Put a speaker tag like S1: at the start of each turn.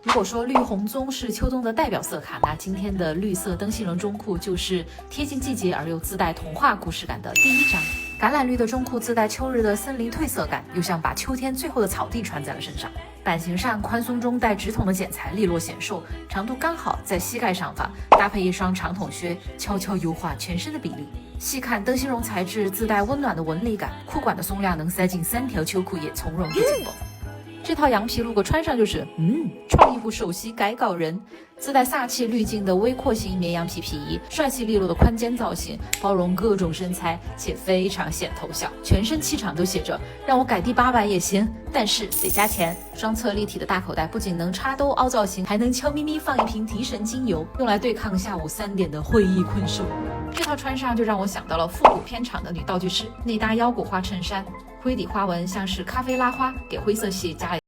S1: 如果说绿红棕是秋冬的代表色卡，那今天的绿色灯芯绒中裤就是贴近季节而又自带童话故事感的第一张。橄榄绿的中裤自带秋日的森林褪色感，又像把秋天最后的草地穿在了身上。版型上宽松中带直筒的剪裁，利落显瘦，长度刚好在膝盖上方，搭配一双长筒靴，悄悄优化全身的比例。细看灯芯绒材质自带温暖的纹理感，裤管的松量能塞进3条秋裤，也从容不紧绷。这套羊皮如果穿上就是创意不熟悉该告人。自带飒气滤镜的微廓形绵羊皮皮衣，帅气利落的宽肩造型，包容各种身材，且非常显头小，全身气场都写着让我改第800也行，但是得加钱。双侧立体的大口袋不仅能插兜凹造型，还能悄咪咪放一瓶提神精油，用来对抗下午3点的会议困兽。这套穿上就让我想到了复古片场的女道具师，内搭腰鼓花衬衫，灰底花纹像是咖啡拉花，给灰色系加了